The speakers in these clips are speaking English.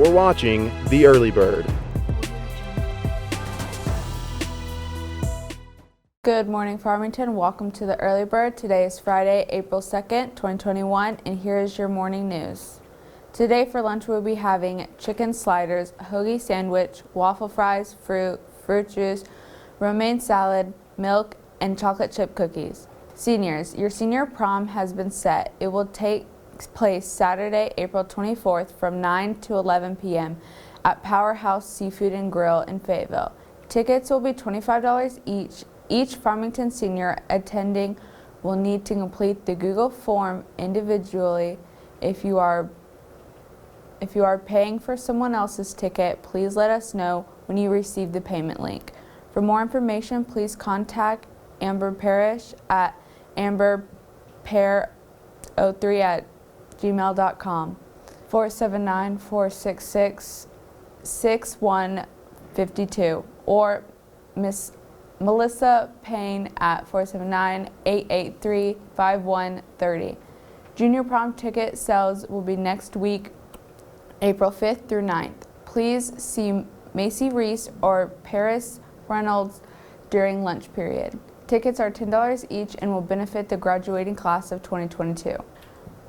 You're watching The Early Bird. Good morning, Farmington. Welcome to The Early Bird. Today is Friday, April 2nd, 2021, and here is your morning news. Today for lunch we'll be having chicken sliders, hoagie sandwich, waffle fries, fruit juice, romaine salad, milk, and chocolate chip cookies. Seniors, your senior prom has been set. It will take place Saturday, April 24th from 9 to 11 p.m. at Powerhouse Seafood and Grill in Fayetteville. Tickets will be $25 each. Each Farmington senior attending will need to complete the Google form individually. If you are paying for someone else's ticket, please let us know when you receive the payment link. For more information, please contact Amber Parrish at amberpair03@gmail.com, 479-466-6152, or Miss Melissa Payne at 479-883-5130. Junior prom ticket sales will be next week, April 5th through 9th. Please see Macy Reese or Paris Reynolds during lunch period. Tickets are $10 each and will benefit the graduating class of 2022.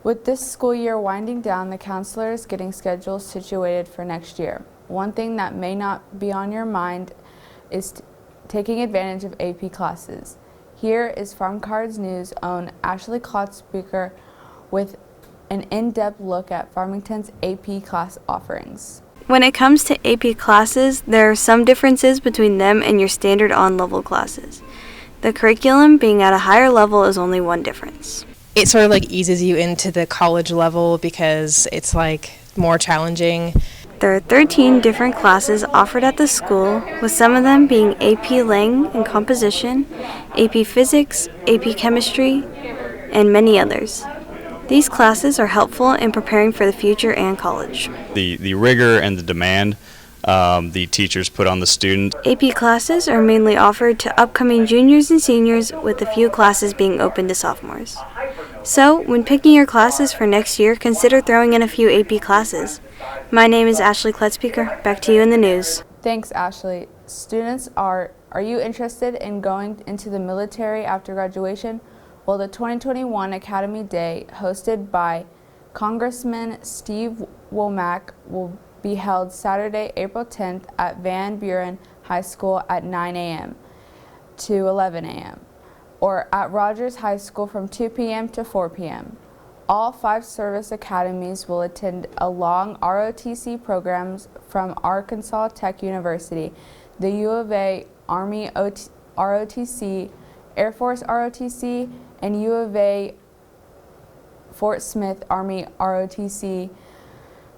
With this school year winding down, the counselor is getting schedules situated for next year. One thing that may not be on your mind is taking advantage of AP classes. Here is Farm Cards News' own Ashley Klotzbeker with an in-depth look at Farmington's AP class offerings. When it comes to AP classes, there are some differences between them and your standard on-level classes. The curriculum being at a higher level is only one difference. It sort of eases you into the college level because it's more challenging. There are 13 different classes offered at the school, with some of them being AP Lang and Composition, AP Physics, AP Chemistry, and many others. These classes are helpful in preparing for the future and college. The rigor and the demand the teachers put on the student. AP classes are mainly offered to upcoming juniors and seniors, with a few classes being open to sophomores. So, when picking your classes for next year, consider throwing in a few AP classes. My name is Ashley Kletzbeker. Back to you in the news. Thanks, Ashley. Students, are you interested in going into the military after graduation? Well, the 2021 Academy Day, hosted by Congressman Steve Womack, will be held Saturday, April 10th at Van Buren High School at 9 a.m. to 11 a.m. or at Rogers High School from 2 p.m. to 4 p.m. All 5 service academies will attend along ROTC programs from Arkansas Tech University, the U of A Army ROTC, Air Force ROTC, and U of A Fort Smith Army ROTC,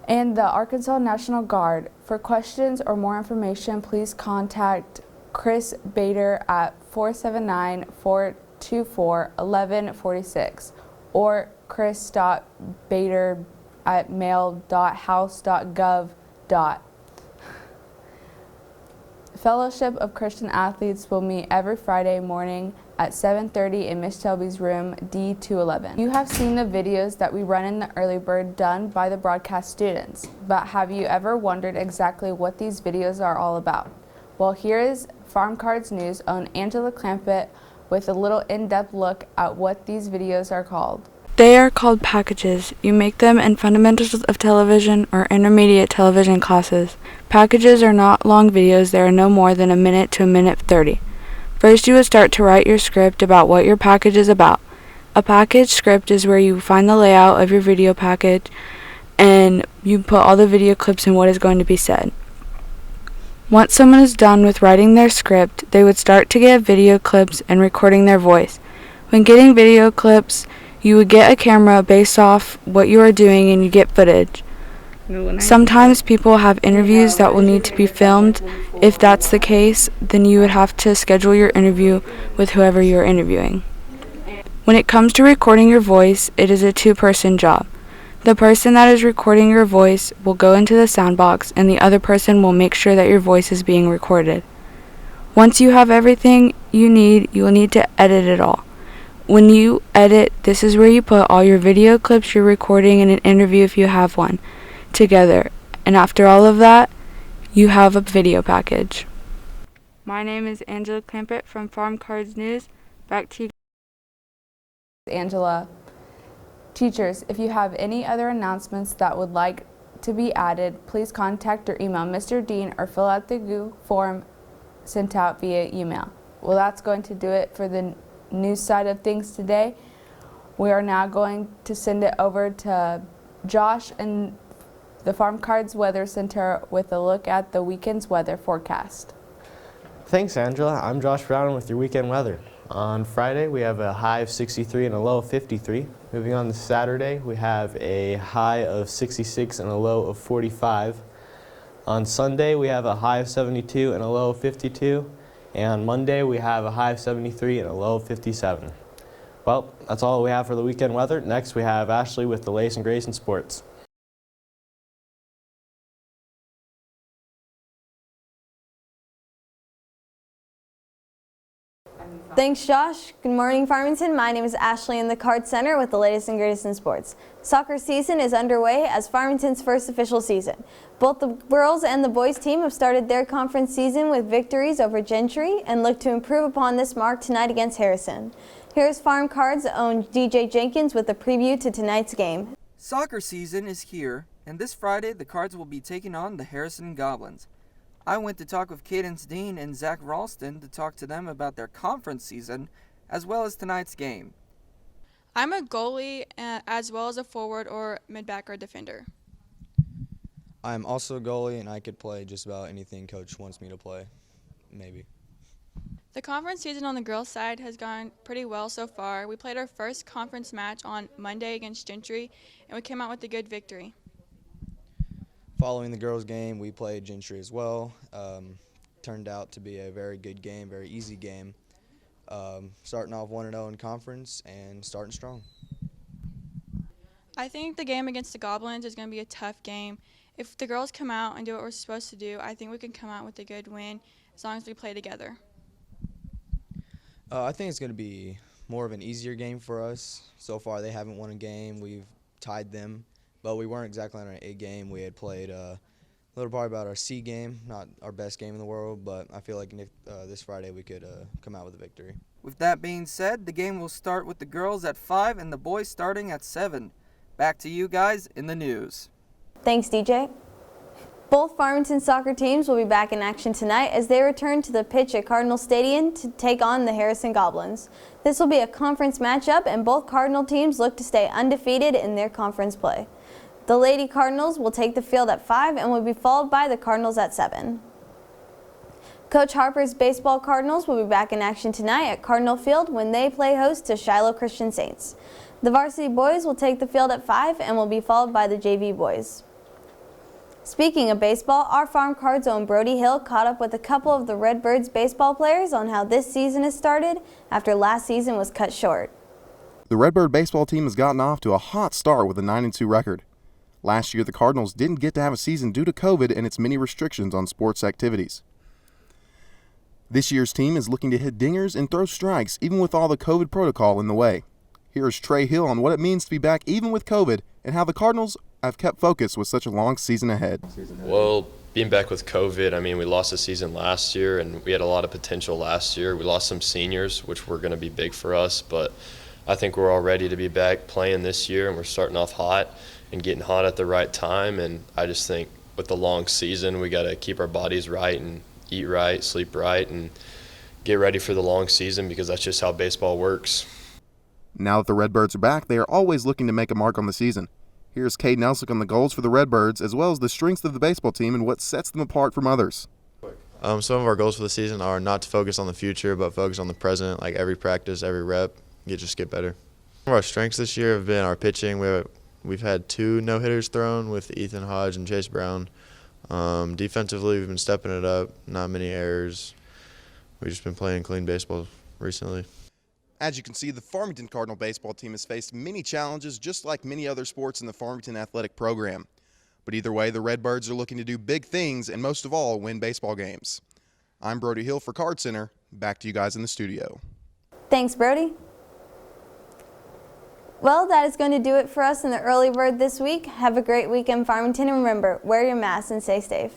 and the Arkansas National Guard. For questions or more information, please contact Chris Bader at 479-424-1146 or chris.bader@mail.house.gov. Fellowship of Christian Athletes will meet every Friday morning at 7:30 in Miss Shelby's room D211. You have seen the videos that we run in the Early Bird done by the broadcast students, but have you ever wondered exactly what these videos are all about? Well, here is Farm Cards News' own Angela Clampett with a little in-depth look at what these videos are called. They are called packages. You make them in Fundamentals of Television or Intermediate Television classes. Packages are not long videos. They are no more than a minute to a minute 30. First, you would start to write your script about what your package is about. A package script is where you find the layout of your video package and you put all the video clips and what is going to be said. Once someone is done with writing their script, they would start to get video clips and recording their voice. When getting video clips, you would get a camera based off what you are doing and you get footage. Sometimes people have interviews that will need to be filmed. If that's the case, then you would have to schedule your interview with whoever you're interviewing. When it comes to recording your voice, it is a 2-person job. The person that is recording your voice will go into the sound box and the other person will make sure that your voice is being recorded. Once you have everything you will need to edit it all. When you edit, this is where you put all your video clips you're recording in an interview if you have one together, And after all of that, you have a video package. My name is Angela Clampett from Farm Cards News. Back to you. Angela. Teachers, if you have any other announcements that would like to be added, please contact or email Mr. Dean or fill out the Google form sent out via email. Well, that's going to do it for the news side of things today. We are now going to send it over to Josh and the Farm Cards Weather Center with a look at the weekend's weather forecast. Thanks, Angela. I'm Josh Brown with your weekend weather. On Friday, we have a high of 63 and a low of 53. Moving on to Saturday, we have a high of 66 and a low of 45. On Sunday, we have a high of 72 and a low of 52. And on Monday, we have a high of 73 and a low of 57. Well, that's all we have for the weekend weather. Next, we have Ashley with the latest and greatest in sports. Thanks, Josh. Good morning, Farmington. My name is Ashley in the Card Center with the latest and greatest in sports. Soccer season is underway as Farmington's first official season. Both the girls and the boys team have started their conference season with victories over Gentry and look to improve upon this mark tonight against Harrison. Here's Farm Cards' own DJ Jenkins with a preview to tonight's game. Soccer season is here, and this Friday the Cards will be taking on the Harrison Goblins. I went to talk with Cadence Dean and Zach Ralston to talk to them about their conference season as well as tonight's game. I'm a goalie as well as a forward or mid-back or defender. I'm also a goalie, and I could play just about anything Coach wants me to play, maybe. The conference season on the girls' side has gone pretty well so far. We played our first conference match on Monday against Gentry, and we came out with a good victory. Following the girls' game, we played Gentry as well. Turned out to be a very good game, very easy game. Starting off 1-0 in conference and starting strong. I think the game against the Goblins is going to be a tough game. If the girls come out and do what we're supposed to do, I think we can come out with a good win as long as we play together. I think it's going to be more of an easier game for us. So far, they haven't won a game. We've tied them. But we weren't exactly on our A game. We had played a little part about our C game, not our best game in the world, but I feel like this Friday we could come out with a victory. With that being said, the game will start with the girls at 5 and the boys starting at 7. Back to you guys in the news. Thanks, DJ. Both Farmington soccer teams will be back in action tonight as they return to the pitch at Cardinal Stadium to take on the Harrison Goblins. This will be a conference matchup, and both Cardinal teams look to stay undefeated in their conference play. The Lady Cardinals will take the field at 5 and will be followed by the Cardinals at 7. Coach Harper's baseball Cardinals will be back in action tonight at Cardinal Field when they play host to Shiloh Christian Saints. The varsity boys will take the field at 5 and will be followed by the JV boys. Speaking of baseball, our Farm Cards' own Brody Hill caught up with a couple of the Redbirds baseball players on how this season has started after last season was cut short. The Redbird baseball team has gotten off to a hot start with a 9-2 record. Last year, the Cardinals didn't get to have a season due to COVID and its many restrictions on sports activities. This year's team is looking to hit dingers and throw strikes even with all the COVID protocol in the way. Here is Trey Hill on what it means to be back even with COVID and how the Cardinals have kept focus with such a long season ahead. Well, being back with COVID, I mean, we lost a season last year and we had a lot of potential last year. We lost some seniors, which were going to be big for us, but I think we're all ready to be back playing this year, and we're starting off hot and getting hot at the right time. And I just think with the long season, we got to keep our bodies right and eat right, sleep right, and get ready for the long season because that's just how baseball works. Now that the Redbirds are back, they are always looking to make a mark on the season. Here's Cade Nelson on the goals for the Redbirds, as well as the strengths of the baseball team and what sets them apart from others. Some of our goals for the season are not to focus on the future, but focus on the present, like every practice, every rep, just get better. Some of our strengths this year have been our pitching. We've had 2 no-hitters thrown with Ethan Hodge and Chase Brown. Defensively, we've been stepping it up, not many errors. We've just been playing clean baseball recently. As you can see, the Farmington Cardinal baseball team has faced many challenges, just like many other sports in the Farmington athletic program. But either way, the Redbirds are looking to do big things and most of all, win baseball games. I'm Brody Hill for Card Center. Back to you guys in the studio. Thanks, Brody. Well, that is going to do it for us in the Early Bird this week. Have a great weekend, Farmington, and remember, wear your mask and stay safe.